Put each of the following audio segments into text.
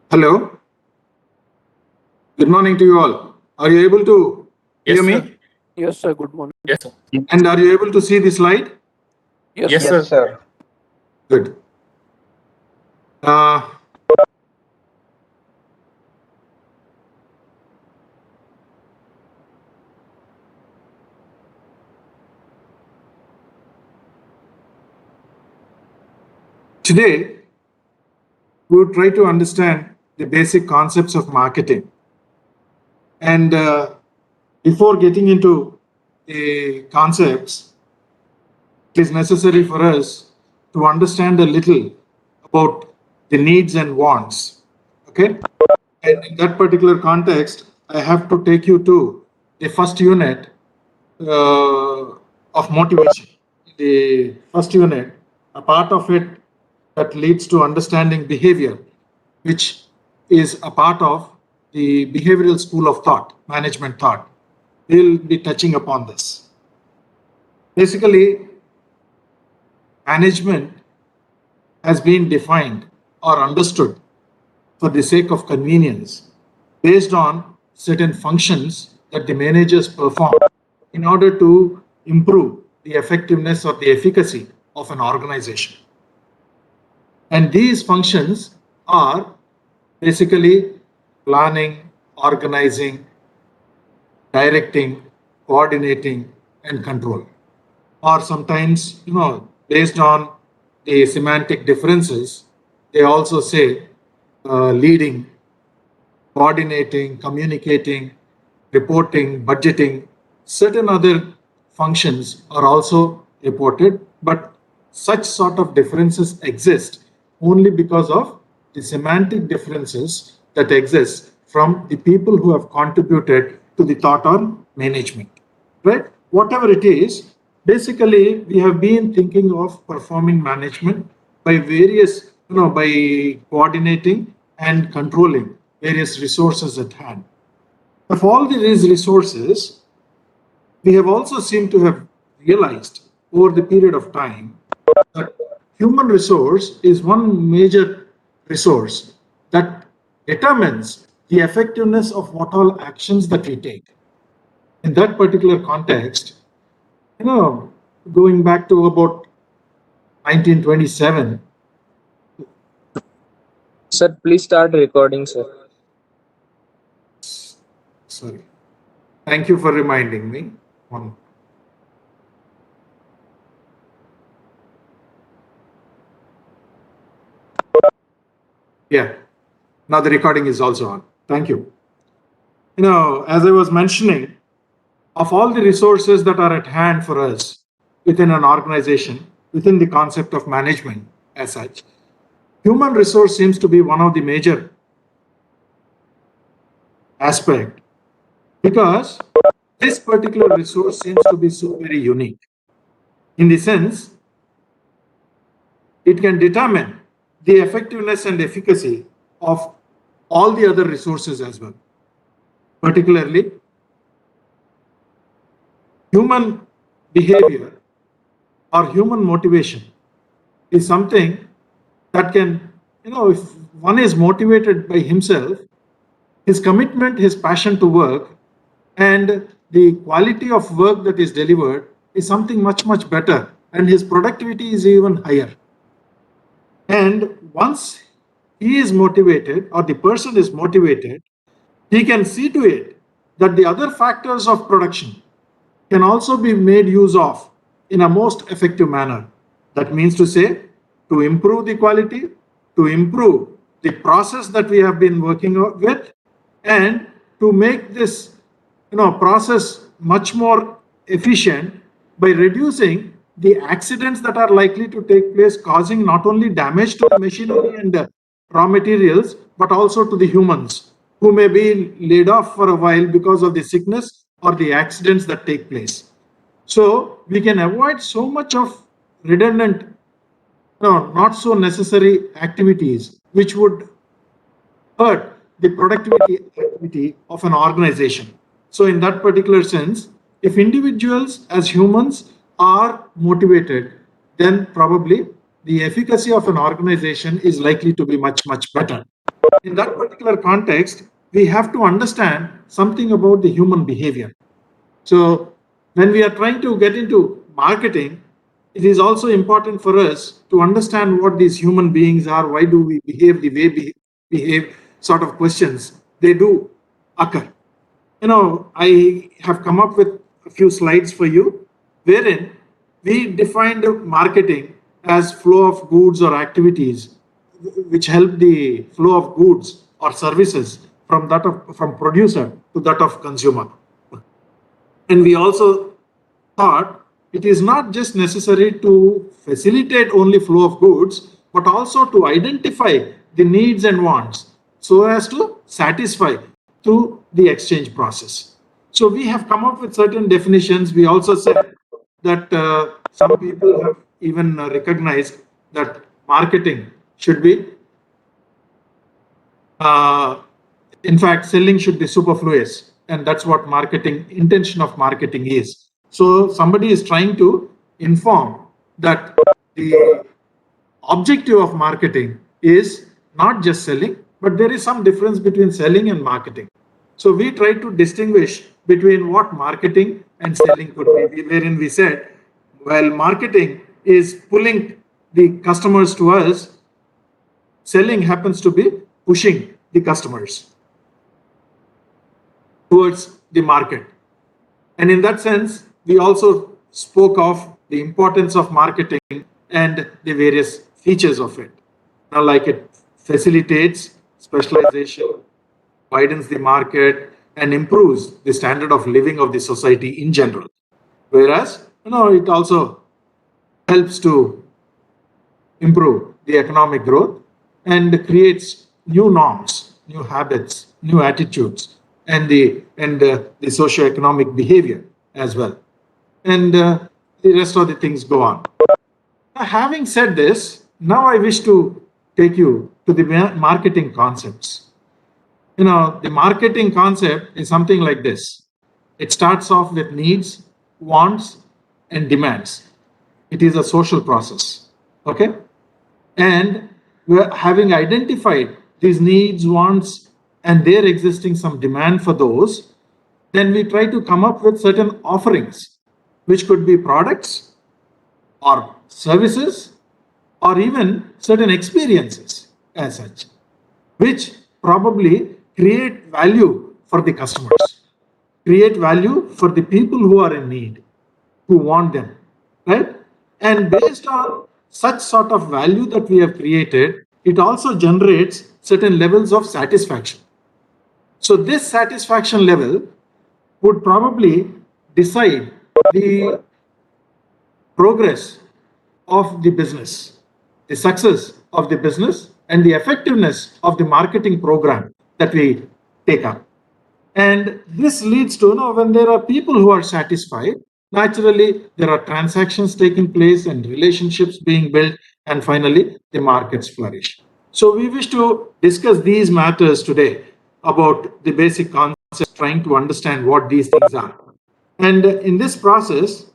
Hello, good morning to you all. Are you able to hear Yes, me? sir. Yes, sir. Good morning. Yes, sir. And are you able to see the slide? Yes, Yes, sir. sir. Yes, sir. Good. Uh, Today, we will try to understand the basic concepts of marketing. And before getting into the concepts, it is necessary for us to understand a little about the needs and wants. Okay? And in that particular context, I have to take you to the first unit of motivation. The first unit, a part of it that leads to understanding behavior, which is a part of the behavioral school of thought, management thought. We'll be touching upon this. Basically, management has been defined or understood for the sake of convenience based on certain functions that the managers perform in order to improve the effectiveness or the efficacy of an organization. And these functions are basically planning, organizing, directing, coordinating, and control. Or sometimes, based on the semantic differences, they also say leading, coordinating, communicating, reporting, budgeting. Certain other functions are also reported, but such sort of differences exist only because of the semantic differences that exist from the people who have contributed to the thought on management. Right? Whatever it is, basically we have been thinking of performing management by various, by coordinating and controlling various resources at hand. Of all these resources, we have also seemed to have realized over the period of time that human resource is one major resource that determines the effectiveness of what all actions that we take. In that particular context, going back to about 1927, Sir, please start recording, sir. sorry, thank you for reminding me. One. Yeah, now the recording is also on. Thank you. As I was mentioning, of all the resources that are at hand for us within an organization, within the concept of management as such, human resource seems to be one of the major aspect because this particular resource seems to be so very unique in the sense it can determine the effectiveness and efficacy of all the other resources as well. Particularly, human behavior or human motivation is something that can, if one is motivated by himself, his commitment, his passion to work, and the quality of work that is delivered is something much, much better, and his productivity is even higher. And once he is motivated or the person is motivated, he can see to it that the other factors of production can also be made use of in a most effective manner. That means to say, to improve the quality, to improve the process that we have been working with, and to make this process much more efficient by reducing the accidents that are likely to take place, causing not only damage to the machinery and raw materials, but also to the humans who may be laid off for a while because of the sickness or the accidents that take place. So we can avoid so much of redundant, not so necessary activities which would hurt the productivity activity of an organization. So in that particular sense, if individuals as humans are motivated, then probably the efficacy of an organization is likely to be much, much better. in that particular context, we have to understand something about the human behavior. So when we are trying to get into marketing, it is also important for us to understand what these human beings are, why do we behave the way we behave, sort of questions they do occur. I have come up with a few slides for you, wherein we defined marketing as flow of goods or activities which help the flow of goods or services from producer to that of consumer. And we also thought it is not just necessary to facilitate only flow of goods, but also to identify the needs and wants so as to satisfy through the exchange process. So we have come up with certain definitions. We also said that some people have even recognized that marketing should be, in fact, selling should be superfluous. And that's what marketing, intention of marketing is. So somebody is trying to inform that the objective of marketing is not just selling, but there is some difference between selling and marketing. So we try to distinguish between what marketing and selling could be, wherein we said, while marketing is pulling the customers to us, selling happens to be pushing the customers towards the market. And in that sense, we also spoke of the importance of marketing and the various features of it. Now, like it facilitates specialization, widens the market, and improves the standard of living of the society in general. Whereas, it also helps to improve the economic growth and creates new norms, new habits, new attitudes, and the socio-economic behavior as well. And the rest of the things go on. Now, having said this, now I wish to take you to the marketing concepts. The marketing concept is something like this. It starts off with needs, wants, and demands. It is a social process. Okay? And we're having identified these needs, wants, and there existing some demand for those, then we try to come up with certain offerings, which could be products or services or even certain experiences as such, which probably create value for the customers, create value for the people who are in need, who want them, right? And based on such sort of value that we have created, it also generates certain levels of satisfaction. So this satisfaction level would probably decide the progress of the business, the success of the business, and the effectiveness of the marketing program that we take up. And this leads to, when there are people who are satisfied, naturally there are transactions taking place and relationships being built, and finally the markets flourish. So we wish to discuss these matters today about the basic concepts, trying to understand what these things are. And in this process,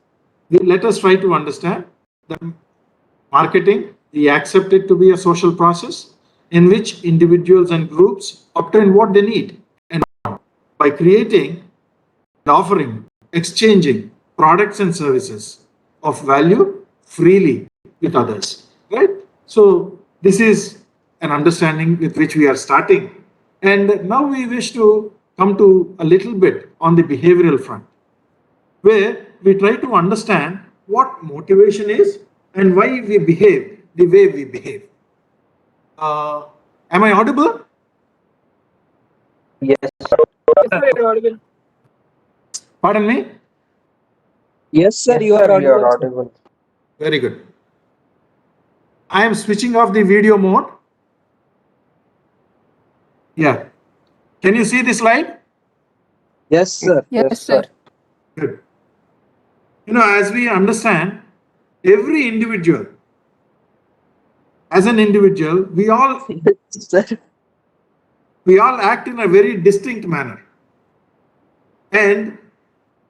let us try to understand that marketing, we accept it to be a social process in which individuals and groups obtain what they need and by creating and offering, exchanging products and services of value freely with others, right? So this is an understanding with which we are starting. And now we wish to come to a little bit on the behavioral front, where we try to understand what motivation is and why we behave the way we behave. Am I audible? Yes. Pardon me? Yes, sir, you are audible. Very good. I am switching off the video mode. Yeah. Can you see the slide? Yes, sir. Yes, sir. Good. As we understand, every individual, as an individual, we all Sir. act in a very distinct manner. And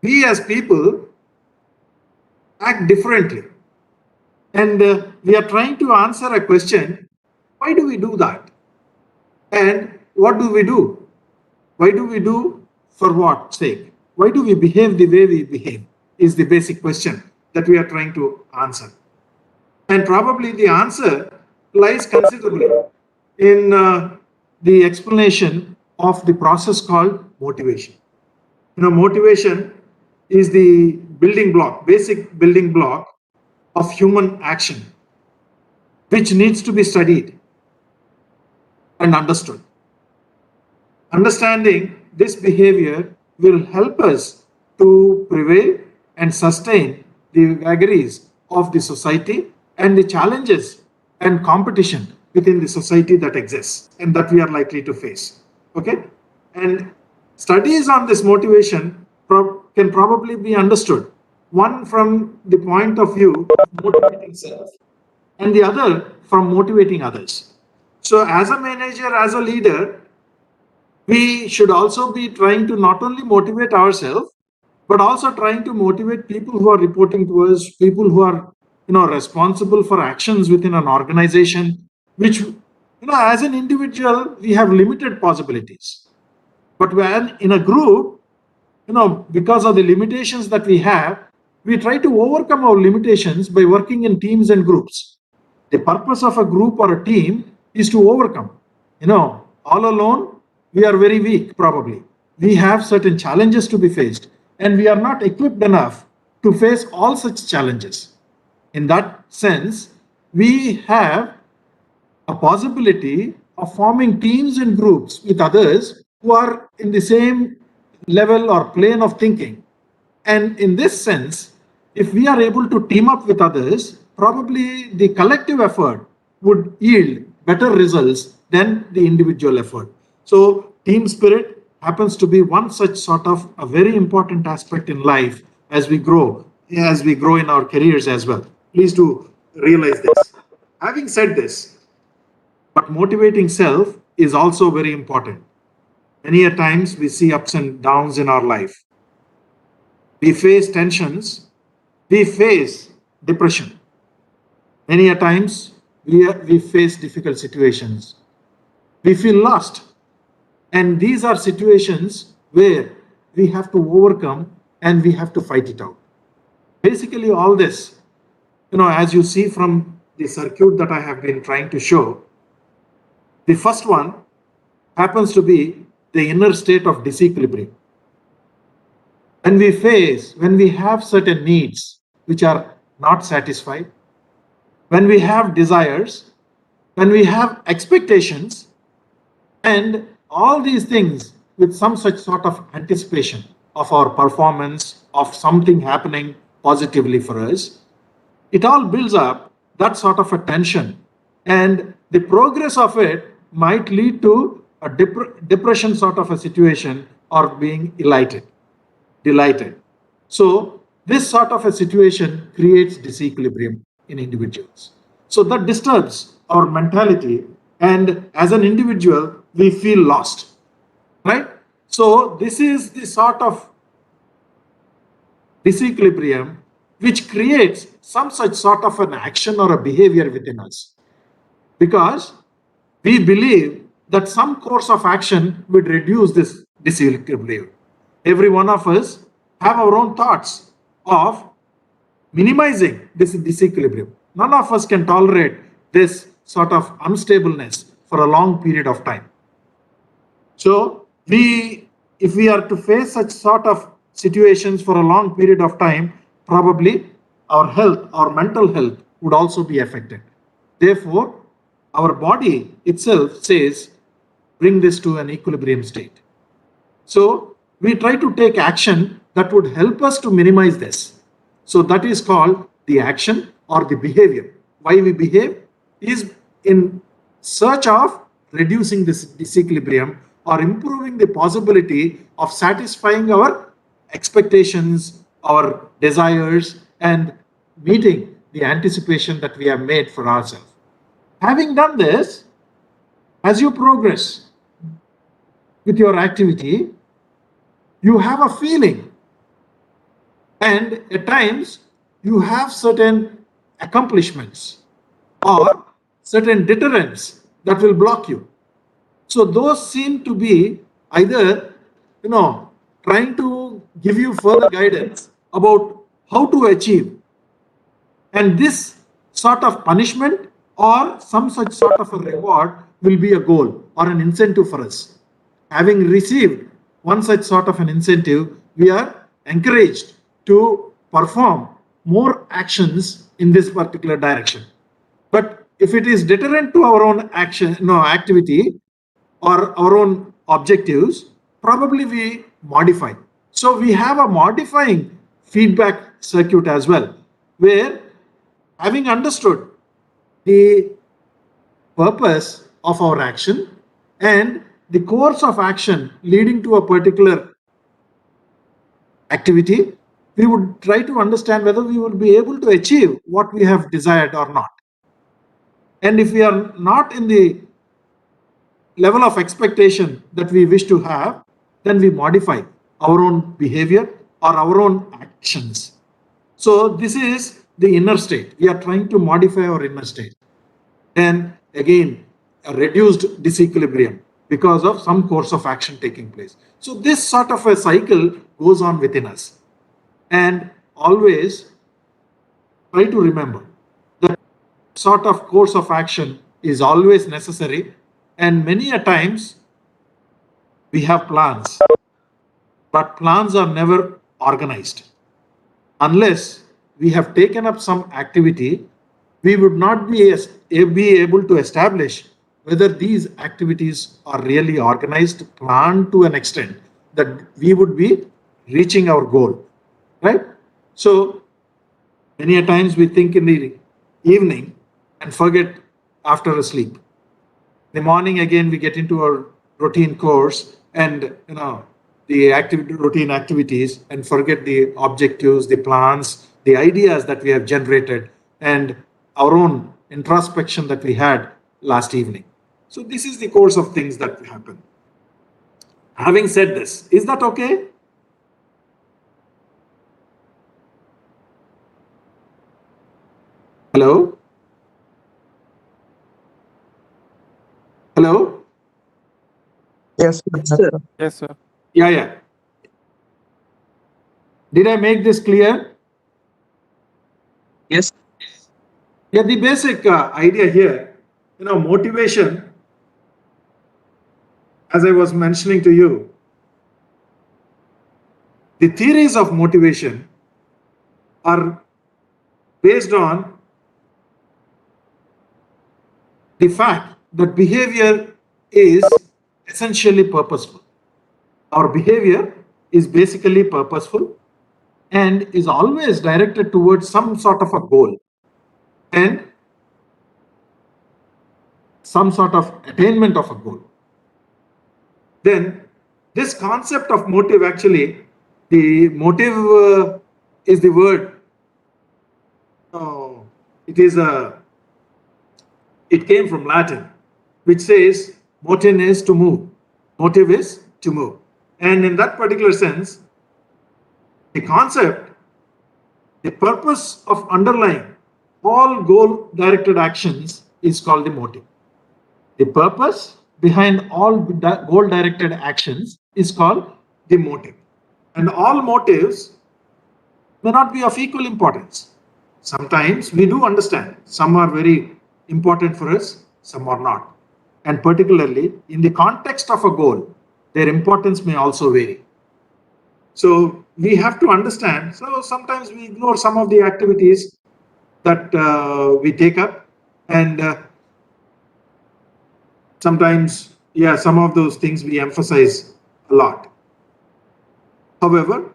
we as people act differently. And we are trying to answer a question, why do we do that? And what do we do? Why do we do? For what sake? Why do we behave the way we behave? Is the basic question that we are trying to answer. And probably the answer lies considerably in the explanation of the process called motivation. Motivation is the building block, basic building block of human action, which needs to be studied and understood. Understanding this behavior will help us to prevail and sustain the vagaries of the society and the challenges and competition within the society that exists and that we are likely to face. Okay? And studies on this motivation can probably be understood. One from the point of view of motivating self, and the other from motivating others. So, as a manager, as a leader, we should also be trying to not only motivate ourselves, but also trying to motivate people who are reporting to us, people who are responsible for actions within an organization, which as an individual we have limited possibilities. But when in a group, because of the limitations that we have, we try to overcome our limitations by working in teams and groups. The purpose of a group or a team is to overcome. All alone, we are very weak, probably. We have certain challenges to be faced, and we are not equipped enough to face all such challenges. In that sense, we have a possibility of forming teams and groups with others who are in the same level or plane of thinking. And in this sense, if we are able to team up with others, probably the collective effort would yield better results than the individual effort. So, team spirit happens to be one such sort of a very important aspect in life as we grow in our careers as well. Please do realize this. Having said this, but motivating self is also very important. Many a times we see ups and downs in our life. We face tensions, we face depression. Many a times we face difficult situations. We feel lost. And these are situations where we have to overcome and we have to fight it out. Basically, all this, as you see from the circuit that I have been trying to show, the first one happens to be the inner state of disequilibrium. When we have certain needs which are not satisfied, when we have desires, when we have expectations, and all these things with some such sort of anticipation of our performance, of something happening positively for us, it all builds up that sort of a tension. And the progress of it might lead to a depression sort of a situation or being delighted. So, this sort of a situation creates disequilibrium in individuals. So, that disturbs our mentality, and as an individual, we feel lost, right? So, this is the sort of disequilibrium which creates some such sort of an action or a behavior within us, because we believe that some course of action would reduce this disequilibrium. Every one of us have our own thoughts of minimizing this disequilibrium. None of us can tolerate this sort of unstableness for a long period of time. So, if we are to face such sort of situations for a long period of time, probably our health, our mental health would also be affected. Therefore, our body itself says, bring this to an equilibrium state. So, we try to take action that would help us to minimize this. So, that is called the action or the behavior. Why we behave is in search of reducing this disequilibrium or improving the possibility of satisfying our expectations, our desires, and meeting the anticipation that we have made for ourselves. Having done this, as you progress with your activity, you have a feeling, and at times you have certain accomplishments or certain deterrents that will block you. So those seem to be either, trying to give you further guidance about how to achieve. And this sort of punishment or some such sort of a reward will be a goal or an incentive for us. Having received one such sort of an incentive, we are encouraged to perform more actions in this particular direction. But if it is deterrent to our own action, activity or our own objectives, probably we modify. So we have a modifying feedback circuit as well, where having understood the purpose of our action and the course of action leading to a particular activity, we would try to understand whether we will be able to achieve what we have desired or not. And if we are not in the level of expectation that we wish to have, then we modify our own behavior or our own actions. So this is the inner state. We are trying to modify our inner state. And again, a reduced disequilibrium because of some course of action taking place. So this sort of a cycle goes on within us. And always try to remember that sort of course of action is always necessary. And many a times we have plans, but plans are never organized. Unless we have taken up some activity, we would not be able to establish whether these activities are really organized, planned to an extent that we would be reaching our goal, right? So many a times we think in the evening and forget after a sleep. In the morning again we get into our routine course and the routine activities and forget the objectives, the plans, the ideas that we have generated and our own introspection that we had last evening. So this is the course of things that happen. Having said this, is that okay? Hello? Hello? Yes, sir. Yes, sir. Yeah. Did I make this clear? Yes. Yeah, the basic idea here, motivation, as I was mentioning to you, the theories of motivation are based on the fact that behavior is essentially purposeful. Our behavior is basically purposeful and is always directed towards some sort of a goal and some sort of attainment of a goal. Then this concept of motive, actually, the motive is the word. It came from Latin, which says motin is to move. Motive is to move. And in that particular sense, the concept, the purpose of underlying all goal-directed actions is called the motive. The purpose behind all goal-directed actions is called the motive. And all motives may not be of equal importance. Sometimes we do understand some are very important for us, some are not. And particularly in the context of a goal, their importance may also vary. So we have to understand. So sometimes we ignore some of the activities that we take up, and sometimes, some of those things we emphasize a lot. However,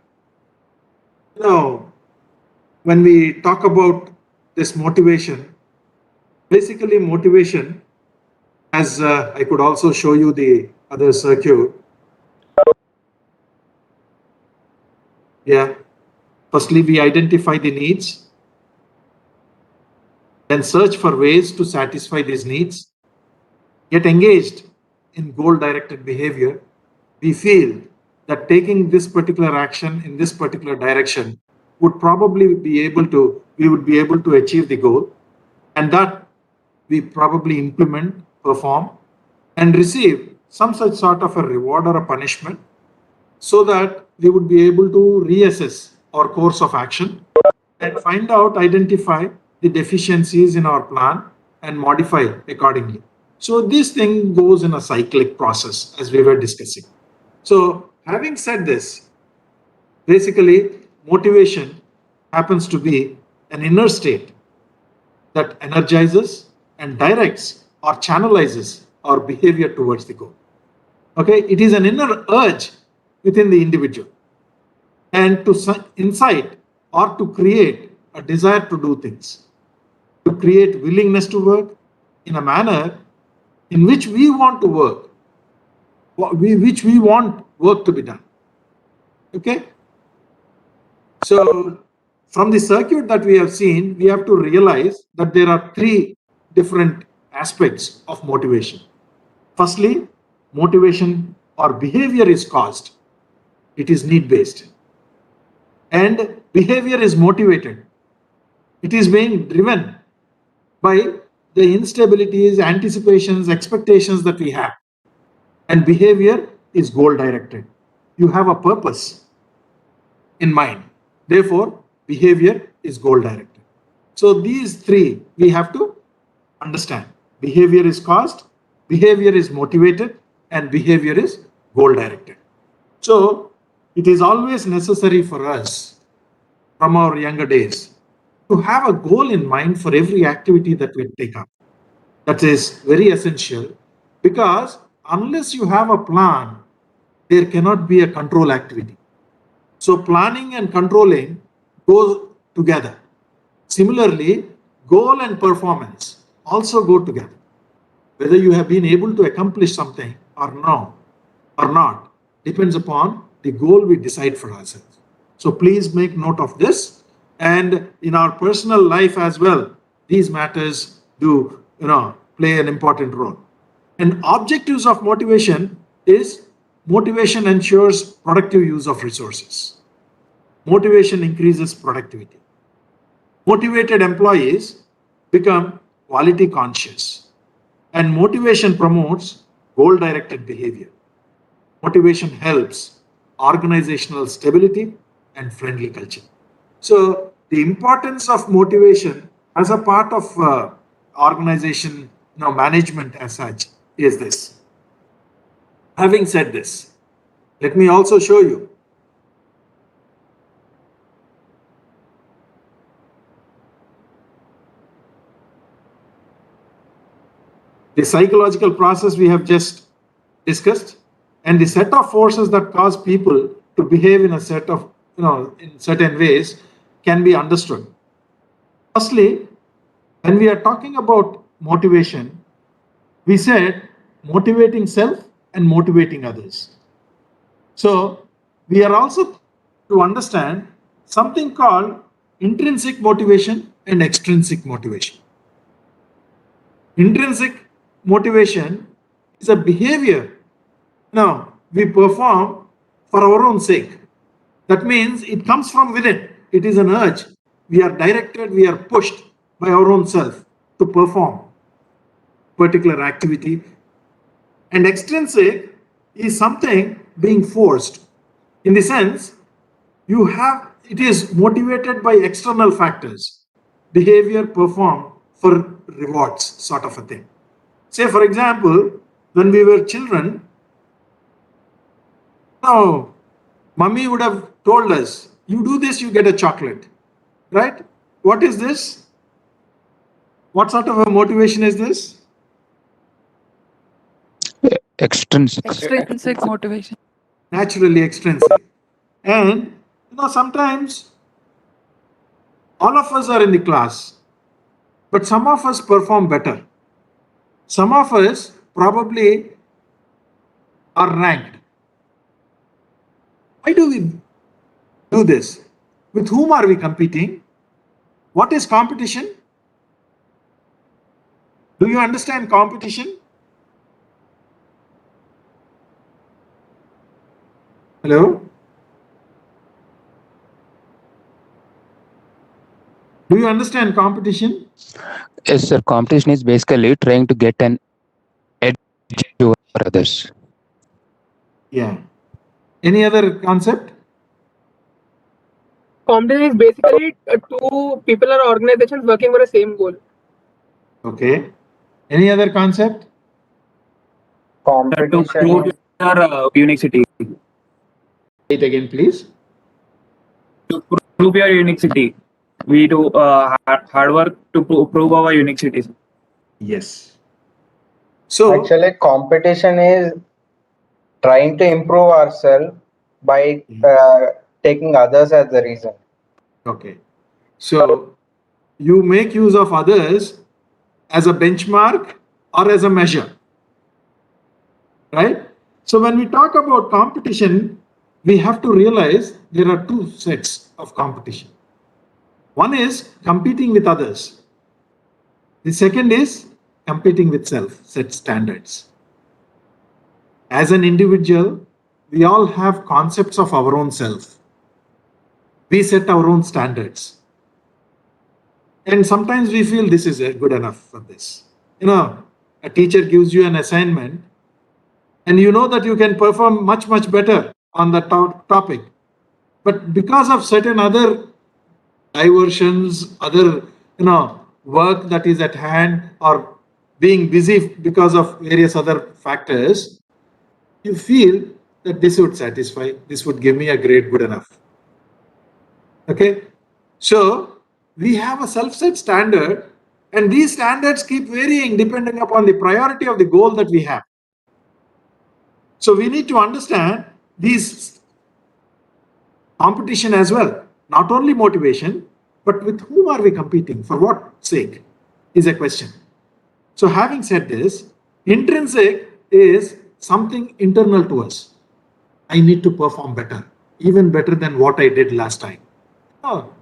when we talk about this motivation, basically motivation, as I could also show you the other circuit. Firstly, we identify the needs, then search for ways to satisfy these needs. Get engaged in goal-directed behavior. We feel that taking this particular action in this particular direction would probably we would be able to achieve the goal, and that we probably implement, perform, and receive some such sort of a reward or a punishment so that we would be able to reassess our course of action and find out, identify the deficiencies in our plan and modify accordingly. So this thing goes in a cyclic process as we were discussing. So having said this, basically motivation happens to be an inner state that energizes and directs or channelizes our behavior towards the goal. Okay, it is an inner urge within the individual and to incite or to create a desire to do things, to create willingness to work in a manner in which we want to work, which we want work to be done. Okay, so from the circuit that we have seen, we have to realize that there are three different aspects of motivation. Firstly, motivation or behavior is caused. It is need-based. And behavior is motivated. It is being driven by the instabilities, anticipations, expectations that we have. And behavior is goal-directed. You have a purpose in mind. Therefore, behavior is goal-directed. So these three we have to understand. Behavior is caused, behavior is motivated, and behavior is goal-directed. So it is always necessary for us from our younger days to have a goal in mind for every activity that we take up. That is very essential because unless you have a plan, there cannot be a control activity. So planning and controlling go together. Similarly, goal and performance also go together. Whether you have been able to accomplish something or not depends upon the goal we decide for ourselves. So please make note of this. And in our personal life as well, these matters do play an important role. And objectives of motivation is motivation ensures productive use of resources. Motivation increases productivity. Motivated employees become quality conscious. And motivation promotes goal-directed behavior. Motivation helps organizational stability and friendly culture. So the importance of motivation as a part of organization management as such is this. Having said this, let me also show you the psychological process we have just discussed and the set of forces that cause people to behave in a set of in certain ways can be understood. Firstly, when we are talking about motivation, we said motivating self and motivating others. So we are also to understand something called intrinsic motivation and extrinsic motivation. Intrinsic motivation is a behavior we perform for our own sake. That means it comes from within. It is an urge. We are directed, we are pushed by our own self to perform particular activity. And extrinsic is something being forced. In the sense, it is motivated by external factors. Behavior performed for rewards, sort of a thing. Say, for example, when we were children, Mummy would have told us, you do this, you get a chocolate, right? What is this? What sort of a motivation is this? Extrinsic. Extrinsic motivation. Naturally extrinsic. And sometimes all of us are in the class, but some of us perform better. Some of us probably are ranked. Why do we do this? With whom are we competing? What is competition? Do you understand competition? Hello? Do you understand competition? Yes, sir. Competition is basically trying to get an edge over others. Yeah. Any other concept? Competition is basically two people or organizations working for the same goal. Okay. Any other concept? To Competition prove is your uniquity. Say it again, please. To prove your uniquity. We do hard work to prove our uniquity. Yes. So, actually competition is trying to improve ourselves by taking others as the reason. okay. So you make use of others as a benchmark or as a measure, right? So when we talk about competition, we have to realize there are two sets of competition. One is competing with others. The second is competing with self, set standards. As an individual, we all have concepts of our own self. We set our own standards. And sometimes we feel this is good enough for this. A teacher gives you an assignment and you know that you can perform much, much better on that topic. But because of certain other diversions, other, work that is at hand or being busy because of various other factors, you feel that this would satisfy, this would give me a grade good enough. Okay. So we have a self-set standard, and these standards keep varying depending upon the priority of the goal that we have. So we need to understand these competition as well, not only motivation, but with whom are we competing? For what sake is a question. So having said this, intrinsic is something internal to us. I need to perform better, even better than what I did last time. Oh,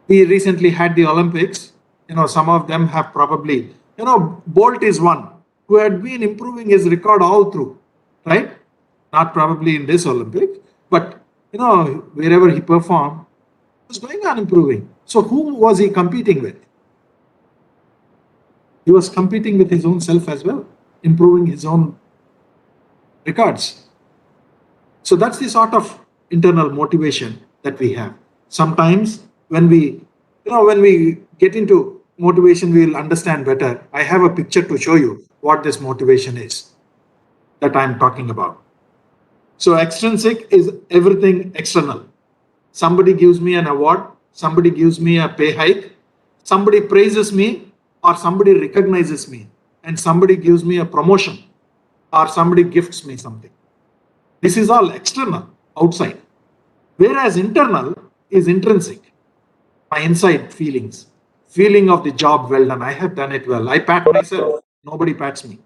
we recently had the Olympics. Some of them have probably, Bolt is one who had been improving his record all through, right? Not probably in this Olympic, but wherever he performed, he was going on improving. So who was he competing with? He was competing with his own self as well, improving his own records. So that's the sort of internal motivation that we have. Sometimes when we get into motivation, we'll understand better. I have a picture to show you what this motivation is that I'm talking about. So extrinsic is everything external. Somebody gives me an award, somebody gives me a pay hike, somebody praises me, or somebody recognizes me, and somebody gives me a promotion, or somebody gifts me something. This is all external, outside. Whereas internal is intrinsic. My inside feelings, feeling of the job well done. I have done it well. I pat myself. Nobody pats me.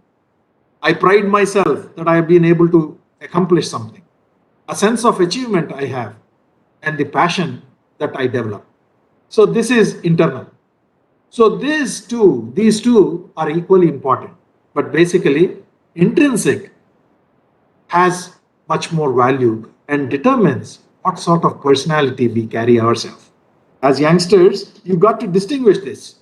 I pride myself that I have been able to accomplish something. A sense of achievement I have, and the passion that I develop. So this is internal. So these two are equally important. But basically, intrinsic has much more value and determines what sort of personality we carry ourselves. As youngsters, you got to distinguish this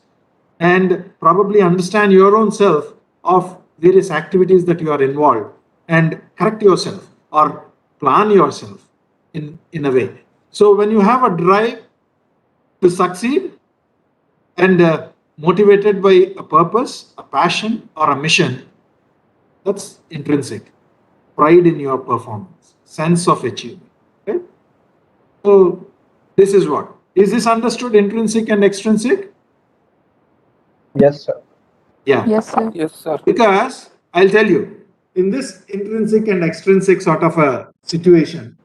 and probably understand your own self of various activities that you are involved and correct yourself or plan yourself in a way. So when you have a drive to succeed and motivated by a purpose, a passion, or a mission, that's intrinsic. Pride in your performance, sense of achievement. Right? So this is what. Is this understood, intrinsic and extrinsic? Yes, sir. Yeah. Yes, sir. Yes, sir. Because I'll tell you, in this intrinsic and extrinsic sort of a situation,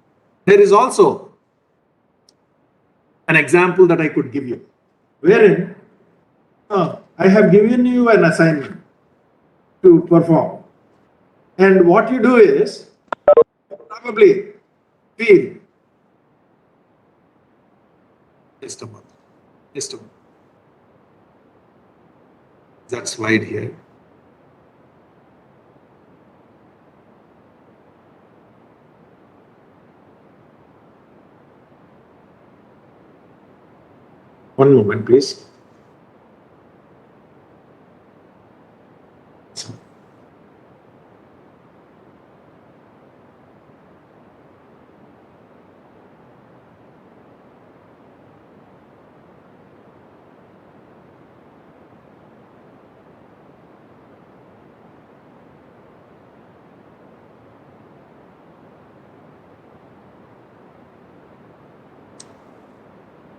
there is also an example that I could give you, wherein I have given you an assignment to perform. And what you do is probably feel, just a moment, just a moment. That slide here. One moment, please.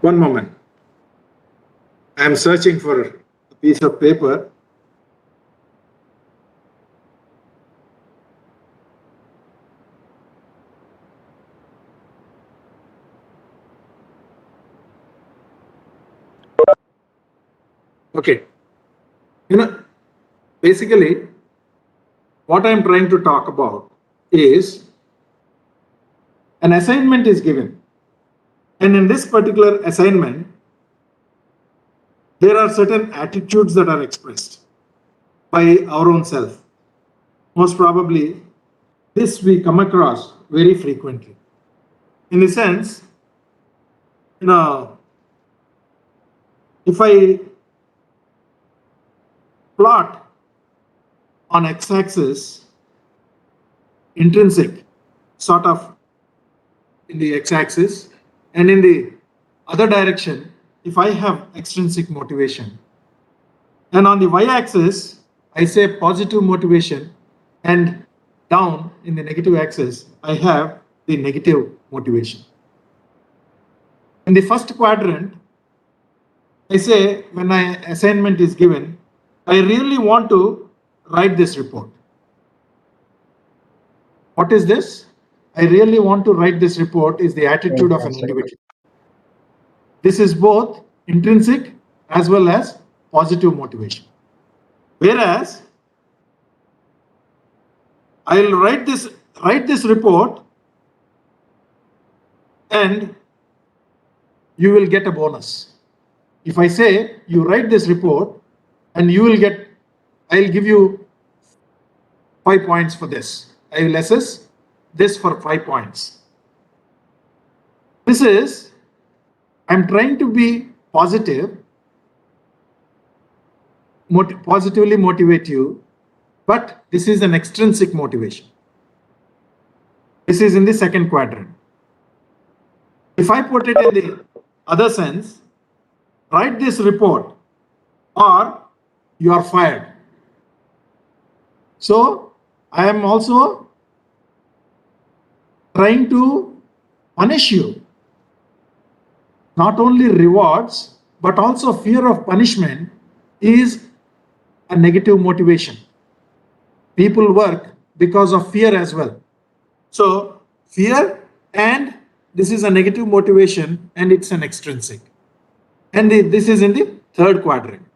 One moment. I am searching for a piece of paper. Okay. Basically, what I'm trying to talk about is an assignment is given. And in this particular assignment, there are certain attitudes that are expressed by our own self. Most probably, this we come across very frequently. In a sense, if I plot on x-axis intrinsic sort of in the x-axis, and in the other direction, if I have extrinsic motivation, and on the y-axis, I say positive motivation, and down in the negative axis, I have the negative motivation. In the first quadrant, I say when my assignment is given, I really want to write this report. What is this? I really want to write this report is the attitude of an individual. This is both intrinsic as well as positive motivation. Whereas I'll write this report and you will get a bonus. If I say you write this report and you will get, I'll give you 5 points for this. I will assess this for 5 points. This is, I'm trying to be positive, positively motivate you, but this is an extrinsic motivation. This is in the second quadrant. If I put it in the other sense, write this report or you are fired. So I am also trying to punish you. Not only rewards, but also fear of punishment is a negative motivation. People work because of fear as well. So fear, and this is a negative motivation, and it's an extrinsic. And this is in the third quadrant.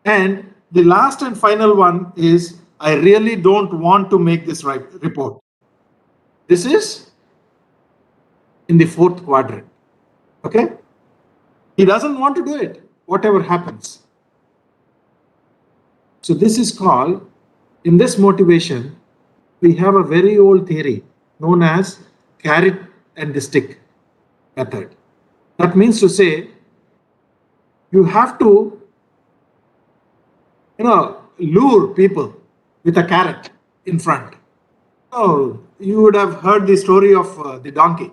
And the last and final one is, I really don't want to make this report. This is in the fourth quadrant. Okay? He doesn't want to do it, whatever happens. So this is called, in this motivation, we have a very old theory known as carrot and the stick method. That means to say, you have to, lure people with a carrot in front. Oh, you would have heard the story of the donkey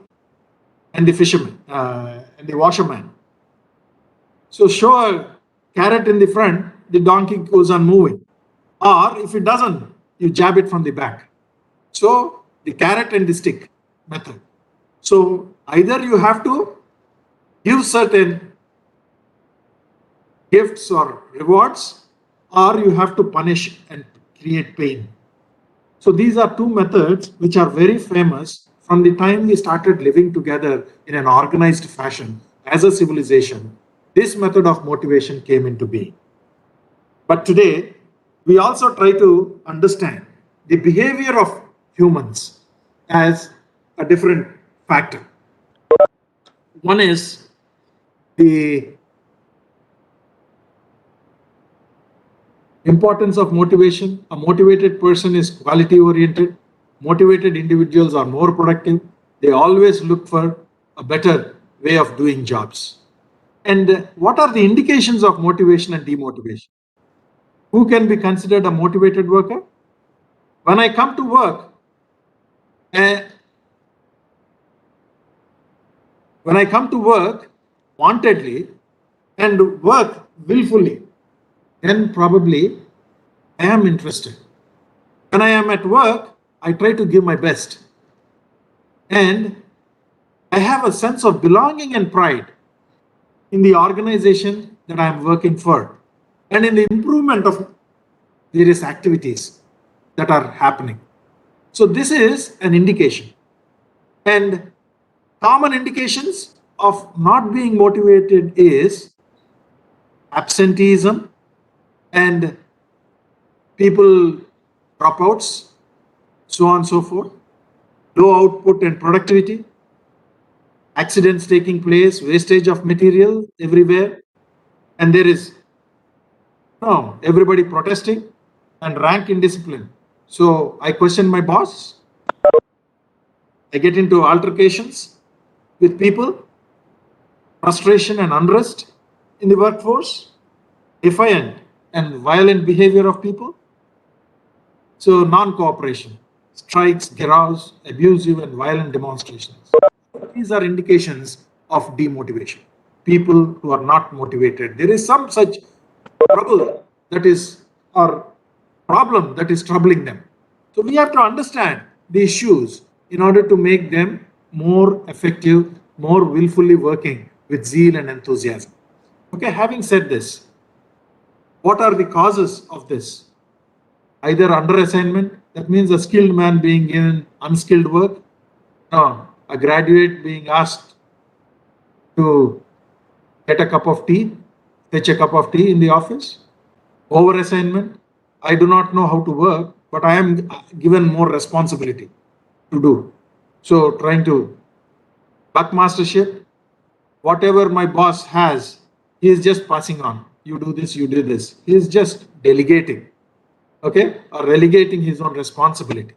and the fisherman and the washerman. So show a carrot in the front, the donkey goes on moving. Or if it doesn't, you jab it from the back. So the carrot and the stick method. So either you have to give certain gifts or rewards, or you have to punish and create pain. So these are two methods which are very famous from the time we started living together in an organized fashion as a civilization. This method of motivation came into being. But today, we also try to understand the behavior of humans as a different factor. One is the importance of motivation. A motivated person is quality oriented. Motivated individuals are more productive. They always look for a better way of doing jobs. And what are the indications of motivation and demotivation? Who can be considered a motivated worker? When I come to work, wantedly and work willfully, then probably I am interested. When I am at work, I try to give my best. And I have a sense of belonging and pride. in the organization that I am working for and in the improvement of various activities that are happening. So this is an indication. And common indications of not being motivated is absenteeism and people dropouts, so on and so forth, low output and productivity, accidents taking place, wastage of material everywhere, and there is everybody protesting and rank indiscipline. So I question my boss. I get into altercations with people, frustration and unrest in the workforce, defiant and violent behavior of people. So non-cooperation, strikes, giraus, abusive and violent demonstrations. These are indications of demotivation. People who are not motivated. There is some such trouble that is, or problem that is troubling them. So we have to understand the issues in order to make them more effective, more willfully working with zeal and enthusiasm. Okay, having said this, what are the causes of this? Either underassignment, that means a skilled man being given unskilled work, a graduate being asked to get a cup of tea, fetch a cup of tea in the office, overassignment. I do not know how to work, but I am given more responsibility to do. So trying to buckmastership, whatever my boss has, he is just passing on. You do this, you do this. He is just delegating, okay, or relegating his own responsibility.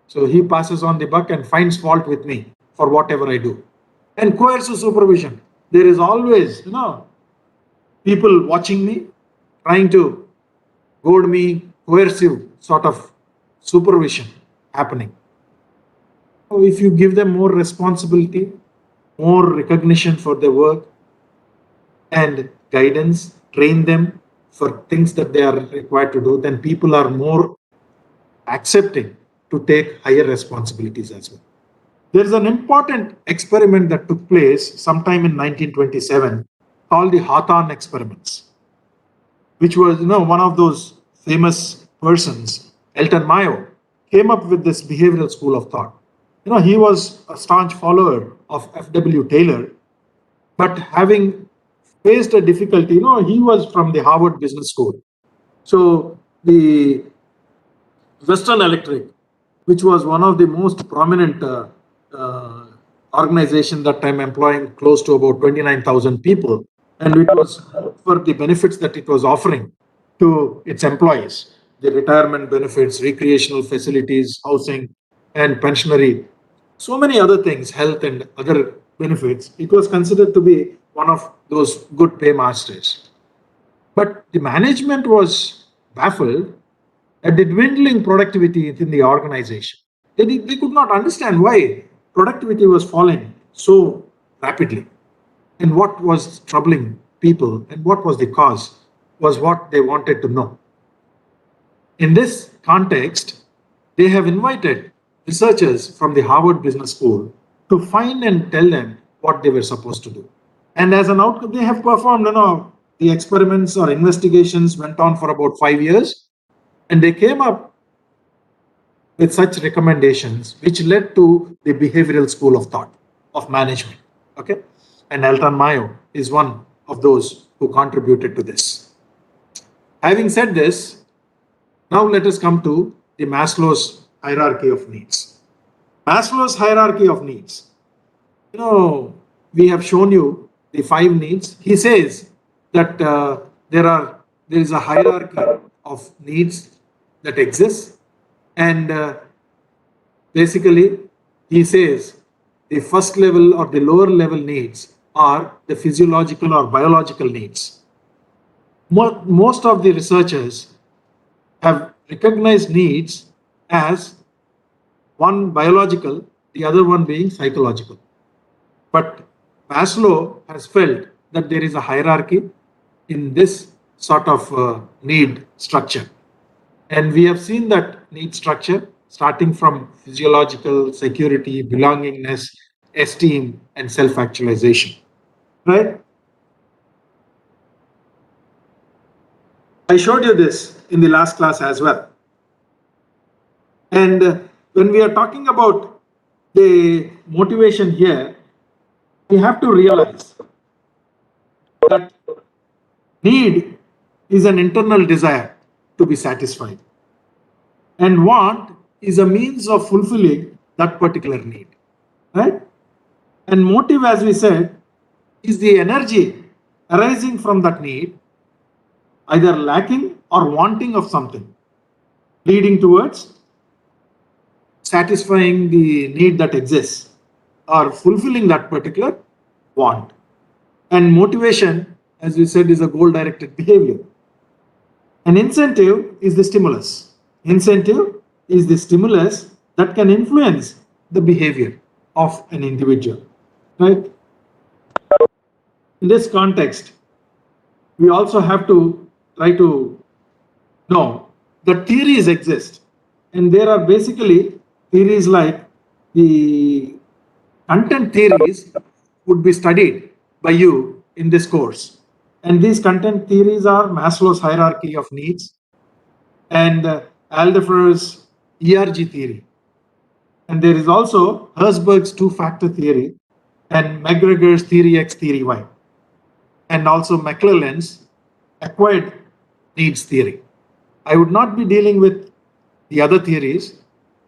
So he passes on the buck and finds fault with me for whatever I do. And coercive supervision. There is always, people watching me, trying to goad me, coercive sort of supervision happening. So if you give them more responsibility, more recognition for their work, and guidance, train them for things that they are required to do, then people are more accepting to take higher responsibilities as well. There is an important experiment that took place sometime in 1927 called the Hawthorne experiments, which was, one of those famous persons, Elton Mayo, came up with this behavioral school of thought. He was a staunch follower of F.W. Taylor, but having faced a difficulty, he was from the Harvard Business School. So the Western Electric, which was one of the most prominent organization that time, employing close to about 29,000 people, and it was for the benefits that it was offering to its employees, the retirement benefits, recreational facilities, housing, and pensionary, so many other things, health and other benefits. It was considered to be one of those good paymasters. But the management was baffled at the dwindling productivity in the organization. They could not understand why productivity was falling so rapidly, and what was troubling people and what was the cause was what they wanted to know. In this context, they have invited researchers from the Harvard Business School to find and tell them what they were supposed to do. And as an outcome, they have performed, the experiments or investigations went on for about 5 years, and they came up with such recommendations, which led to the behavioral school of thought of management. Okay, and Elton Mayo is one of those who contributed to this. Having said this, now let us come to the Maslow's hierarchy of needs. Maslow's hierarchy of needs. We have shown you the 5 needs. He says that there is a hierarchy of needs that exists, and basically he says the first level or the lower level needs are the physiological or biological needs. Most of the researchers have recognized needs as one biological, the other one being psychological. But Maslow has felt that there is a hierarchy in this sort of need structure. And we have seen that need structure starting from physiological, security, belongingness, esteem, and self-actualization. Right? I showed you this in the last class as well. And when we are talking about the motivation here, we have to realize that need is an internal desire to be satisfied, and want is a means of fulfilling that particular need, right? And motive, as we said, is the energy arising from that need, either lacking or wanting of something, leading towards satisfying the need that exists or fulfilling that particular want. And motivation, as we said, is a goal directed behavior. An incentive is the stimulus. Incentive is the stimulus that can influence the behavior of an individual, right? In this context, we also have to try to know that theories exist, and there are basically theories like the content theories would be studied by you in this course. And these content theories are Maslow's hierarchy of needs and Alderfer's ERG theory. And there is also Herzberg's two-factor theory and McGregor's theory X, theory Y, and also McClelland's acquired needs theory. I would not be dealing with the other theories,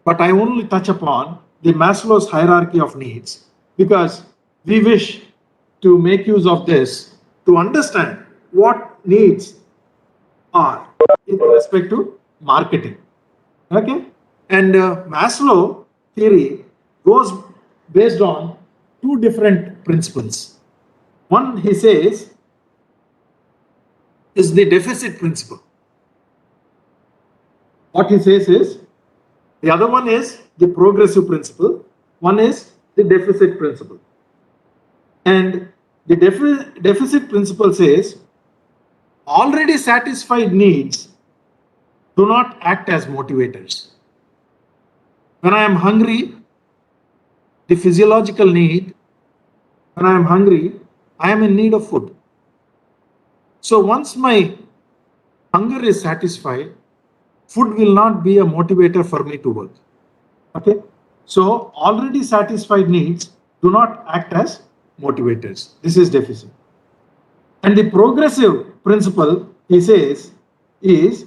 but I only touch upon the Maslow's hierarchy of needs because we wish to make use of this to understand what needs are in respect to marketing. Okay? And Maslow theory goes based on two different principles. One, he says, is the deficit principle. What he says is, the other one is the progressive principle, one is the deficit principle. And the deficit principle says, already satisfied needs do not act as motivators. When I am hungry, the physiological need, when I am hungry, I am in need of food. So once my hunger is satisfied, food will not be a motivator for me to work. Okay? So already satisfied needs do not act as motivators. This is deficit. And the progressive principle, he says, is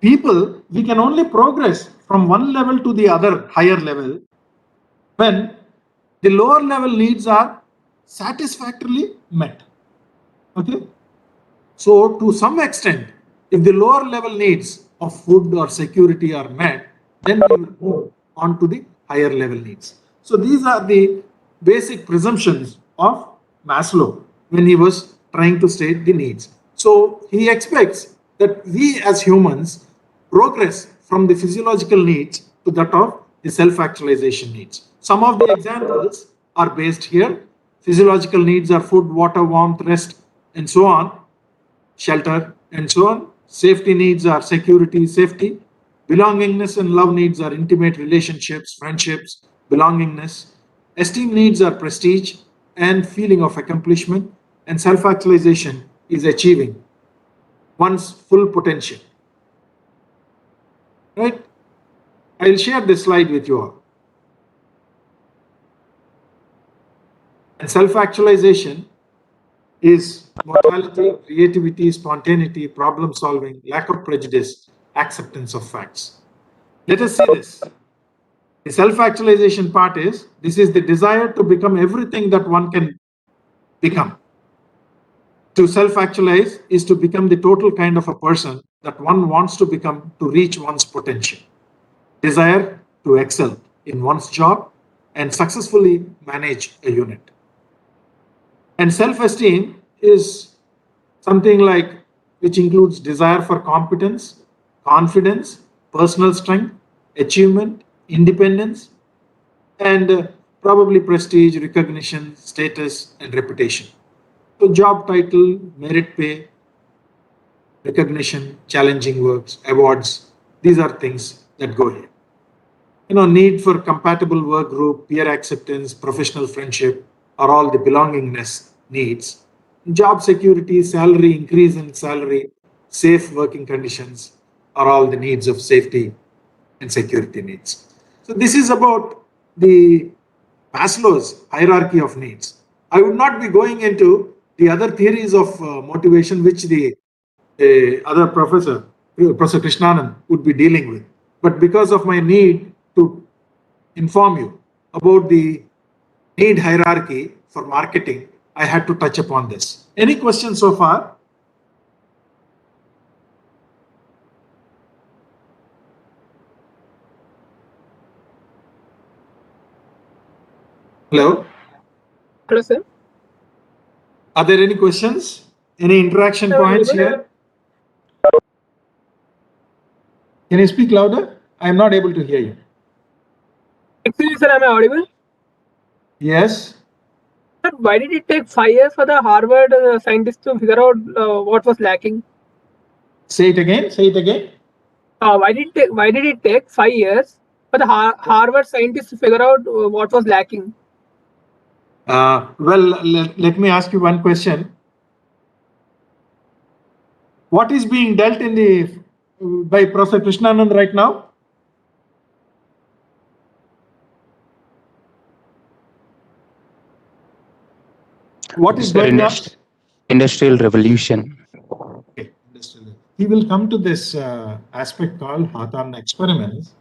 people, we can only progress from one level to the other higher level when the lower level needs are satisfactorily met. Okay? So to some extent, if the lower level needs of food or security are met, then we will move on to the higher level needs. So these are the basic presumptions of Maslow when he was trying to state the needs. So he expects that we as humans progress from the physiological needs to that of the self-actualization needs. Some of the examples are based here. Physiological needs are food, water, warmth, rest, and so on, shelter, and so on. Safety needs are security, safety. Belongingness and love needs are intimate relationships, friendships, belongingness. Esteem needs are prestige and feeling of accomplishment. And self-actualization is achieving one's full potential. Right? I'll share this slide with you all. And self-actualization is mortality, creativity, spontaneity, problem solving, lack of prejudice, acceptance of facts. Let us see this. The self-actualization part is, this is the desire to become everything that one can become. To self-actualize is to become the total kind of a person that one wants to become to reach one's potential. Desire to excel in one's job and successfully manage a unit. And self-esteem is something like, which includes desire for competence, confidence, personal strength, achievement, independence, and probably prestige, recognition, status, and reputation. So job title, merit pay, recognition, challenging works, awards, these are things that go here. Need for compatible work group, peer acceptance, professional friendship are all the belongingness needs. Job security, salary, increase in salary, safe working conditions are all the needs of safety and security needs. So this is about the Maslow's hierarchy of needs. I would not be going into the other theories of motivation which the other professor, Professor Krishnanand, would be dealing with. But because of my need to inform you about the need hierarchy for marketing, I had to touch upon this. Any questions so far? Hello? Hello, sir. Are there any questions? Any interaction Sir, points audible? here? Can you speak louder? I am not able to hear you. Excuse me, sir, am I audible? Yes. Sir, why did it take 5 years for the Harvard scientists to figure out what was lacking? Say it again. Say it again. Why did it take 5 years for the Harvard scientists to figure out what was lacking? Let me ask you one question. What is being dealt in the by Professor Krishnanand right now? What is going on? Industrial revolution. Okay, industrial. He will come to this aspect called Hawthorne experiments.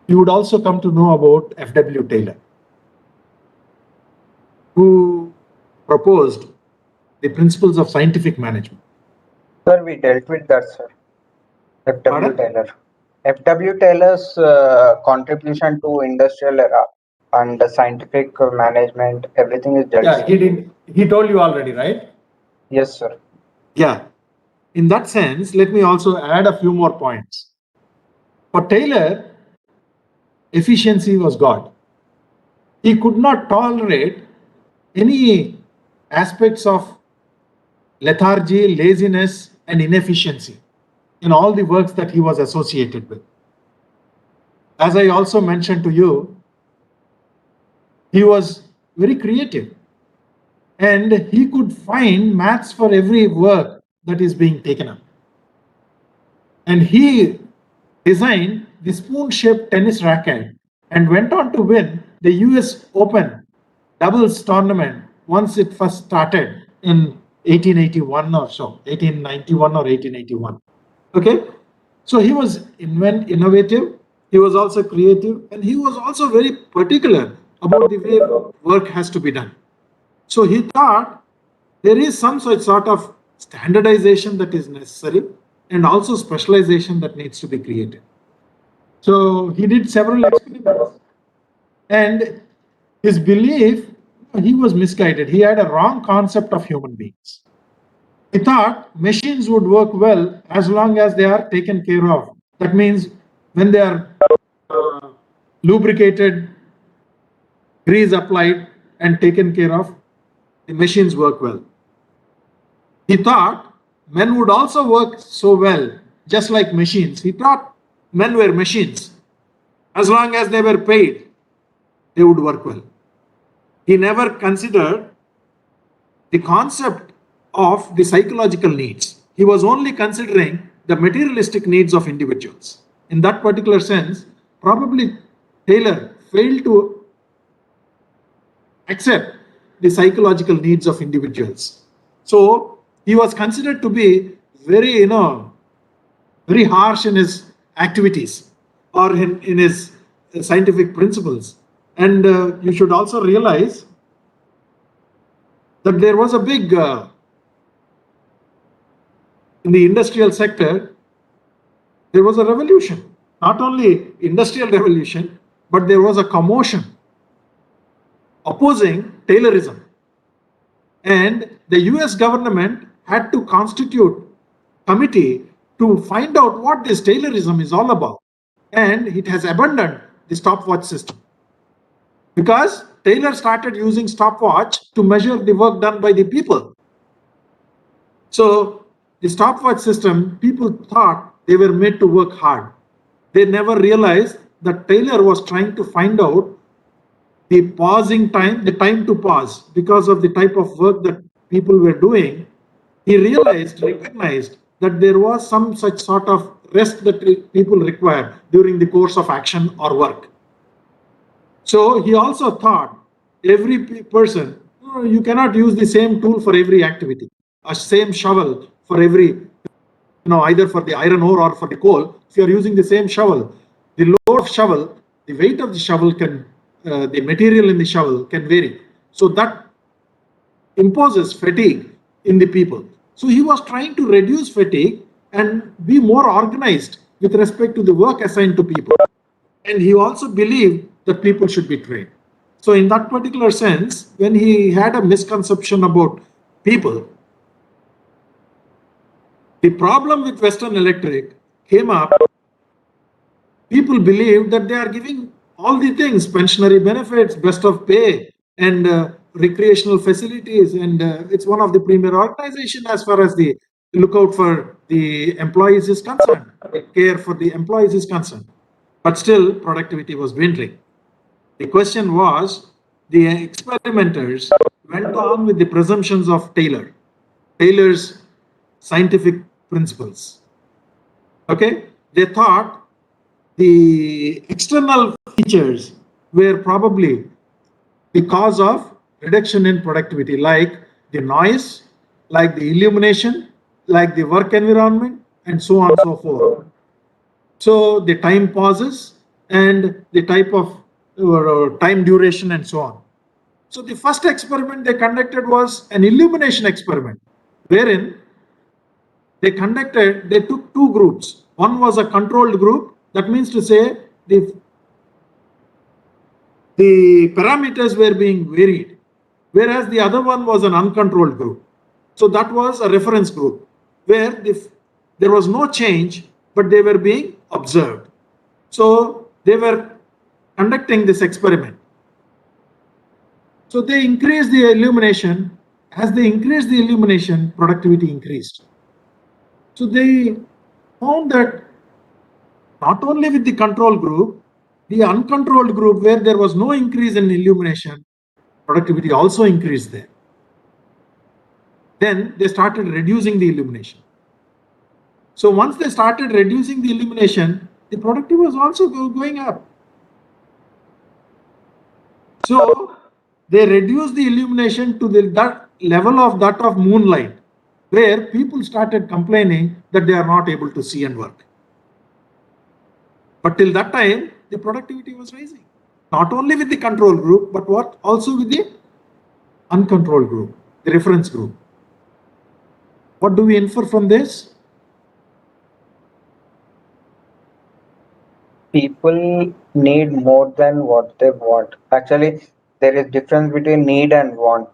You would also come to know about F.W. Taylor, who proposed the principles of scientific management. Sir, we dealt with that, sir. F.W. Pardon? Taylor. F.W. Taylor's contribution to industrial era and the scientific management, everything is dealt. Yeah, he did. He told you already, right? Yes, sir. Yeah. In that sense, let me also add a few more points. For Taylor, efficiency was God. He could not tolerate any aspects of lethargy, laziness, and inefficiency in all the works that he was associated with. As I also mentioned to you, he was very creative and he could find maths for every work that is being taken up. And he designed the spoon-shaped tennis racket and went on to win the US Open doubles tournament once it first started in 1881 or so, 1891 or 1881. Okay, so he was innovative, he was also creative, and he was also very particular about the way work has to be done. So he thought there is some such sort of standardization that is necessary and also specialization that needs to be created. So he did several experiments and his belief, he was misguided. He had a wrong concept of human beings. He thought machines would work well as long as they are taken care of. That means when they are lubricated, grease applied and taken care of, the machines work well. He thought men would also work so well, just like machines. He thought men were machines. As long as they were paid, they would work well. He never considered the concept of the psychological needs. He was only considering the materialistic needs of individuals. In that particular sense, probably Taylor failed to accept the psychological needs of individuals. So he was considered to be very, very harsh in his activities or in his scientific principles. And you should also realize that there was a big, in the industrial sector, there was a revolution. Not only industrial revolution, but there was a commotion opposing Taylorism. And the US government had to constitute a committee to find out what this Taylorism is all about. And it has abandoned the stopwatch system. Because Taylor started using stopwatch to measure the work done by the people. So the stopwatch system, people thought they were made to work hard. They never realized that Taylor was trying to find out the pausing time, the time to pause because of the type of work that people were doing, he recognized that there was some such sort of rest that people require during the course of action or work. So he also thought every person, you cannot use the same tool for every activity, a same shovel for every, either for the iron ore or for the coal. If you are using the same shovel, the load of shovel, the weight of the shovel can, the material in the shovel can vary. So that imposes fatigue in the people. So he was trying to reduce fatigue and be more organized with respect to the work assigned to people. And he also believed that people should be trained. So in that particular sense, when he had a misconception about people, the problem with Western Electric came up. People believed that they are giving all the things, pensionary benefits, best of pay, and recreational facilities, and it's one of the premier organizations as far as the lookout for the employees is concerned, care for the employees is concerned. But still, productivity was dwindling. The question was, the experimenters went on with the presumptions of Taylor's scientific principles. Okay, they thought the external features were probably the cause of reduction in productivity, like the noise, like the illumination, like the work environment, and so on and so forth. So the time pauses and the type of time duration and so on. So the first experiment they conducted was an illumination experiment, wherein they took two groups. One was a controlled group. That means to say the parameters were being varied, whereas the other one was an uncontrolled group. So that was a reference group where there was no change, but they were being observed. So they were conducting this experiment. So they increased the illumination. As they increased the illumination, productivity increased. So they found that not only with the control group, the uncontrolled group where there was no increase in illumination, productivity also increased there. Then they started reducing the illumination. So once they started reducing the illumination, the productivity was also going up. So they reduced the illumination to that level of that of moonlight, where people started complaining that they are not able to see and work. But till that time, the productivity was rising. Not only with the control group, but also with the uncontrolled group, the reference group. What do we infer from this? People need more than what they want. Actually, there is difference between need and want.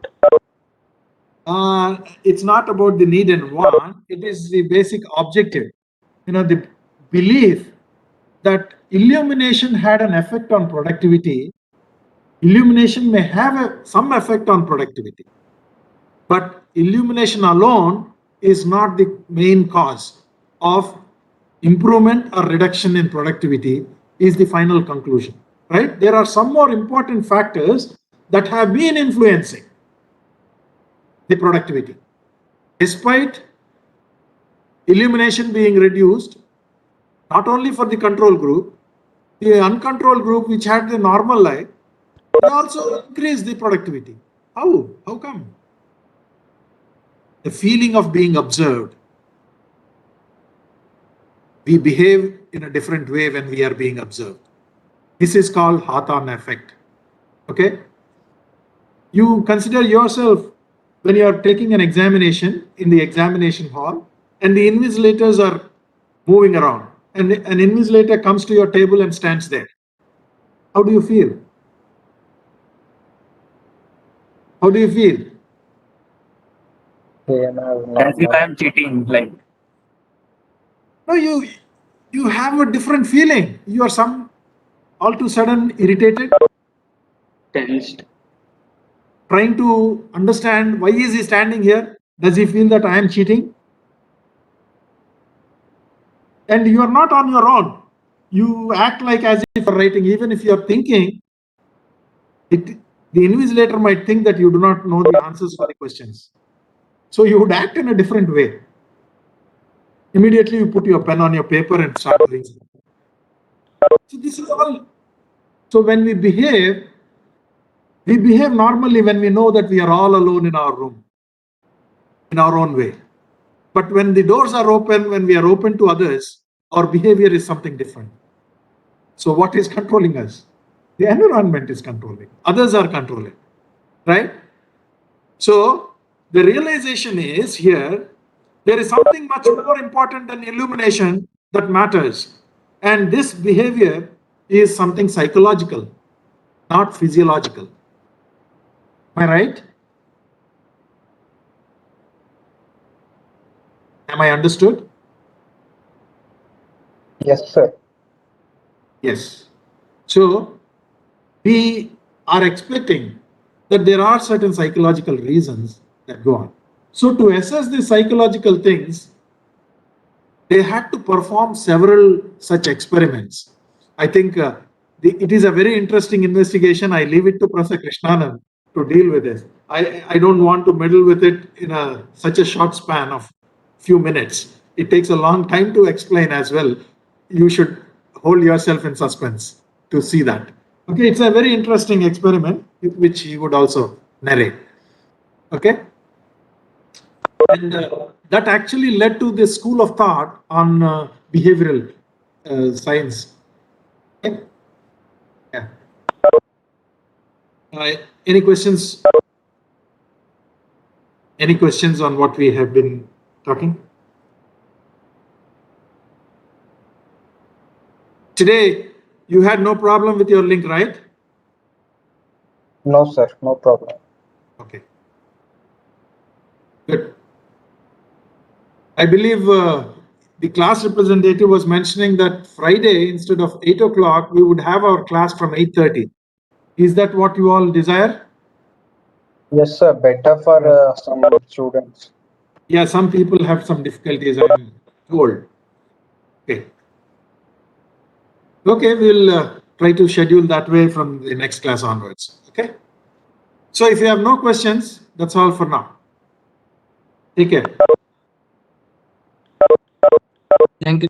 It's not about the need and want. It is the basic objective. The belief that illumination had an effect on productivity. Illumination may have some effect on productivity, but illumination alone is not the main cause of improvement or reduction in productivity, is the final conclusion, right? There are some more important factors that have been influencing the productivity. Despite illumination being reduced, not only for the control group, the uncontrolled group which had the normal light, they also increased the productivity. How? How come? The feeling of being observed. We behave in a different way when we are being observed. This is called Hawthorne effect. Okay? You consider yourself when you are taking an examination in the examination hall and the invigilators are moving around and an invigilator comes to your table and stands there. How do you feel? How do you feel? As if I am cheating, like. No, you have a different feeling. You are all too sudden irritated, Tensed. trying to understand why is he standing here? Does he feel that I am cheating? And you are not on your own. You act like as if you are writing, even if you are thinking, the invigilator might think that you do not know the answers for the questions. So you would act in a different way. Immediately you put your pen on your paper and start doing something. So this is all. So when we behave normally when we know that we are all alone in our room, in our own way. But when the doors are open, when we are open to others, our behavior is something different. So what is controlling us? The environment is controlling. Others are controlling, right? So the realization is here, there is something much more important than illumination that matters. And this behavior is something psychological, not physiological. Am I right? Am I understood? Yes, sir. Yes. So we are expecting that there are certain psychological reasons that go on. So to assess the psychological things, they had to perform several such experiments. I think it is a very interesting investigation. I leave it to Professor Krishnanand to deal with this. I don't want to meddle with it in such a short span of few minutes. It takes a long time to explain as well. You should hold yourself in suspense to see that. Okay, it's a very interesting experiment which he would also narrate. Okay. And that actually led to this school of thought on behavioral science. Okay. Yeah. Any questions? Any questions on what we have been talking? Today, you had no problem with your link, right? No, sir. No problem. Okay. Good. I believe the class representative was mentioning that Friday, instead of 8 o'clock, we would have our class from 8:30. Is that what you all desire? Yes, sir. Better for some students. Yeah, some people have some difficulties, I'm told. Okay. Okay, we'll try to schedule that way from the next class onwards. Okay. So if you have no questions, that's all for now. Take care. Thank you.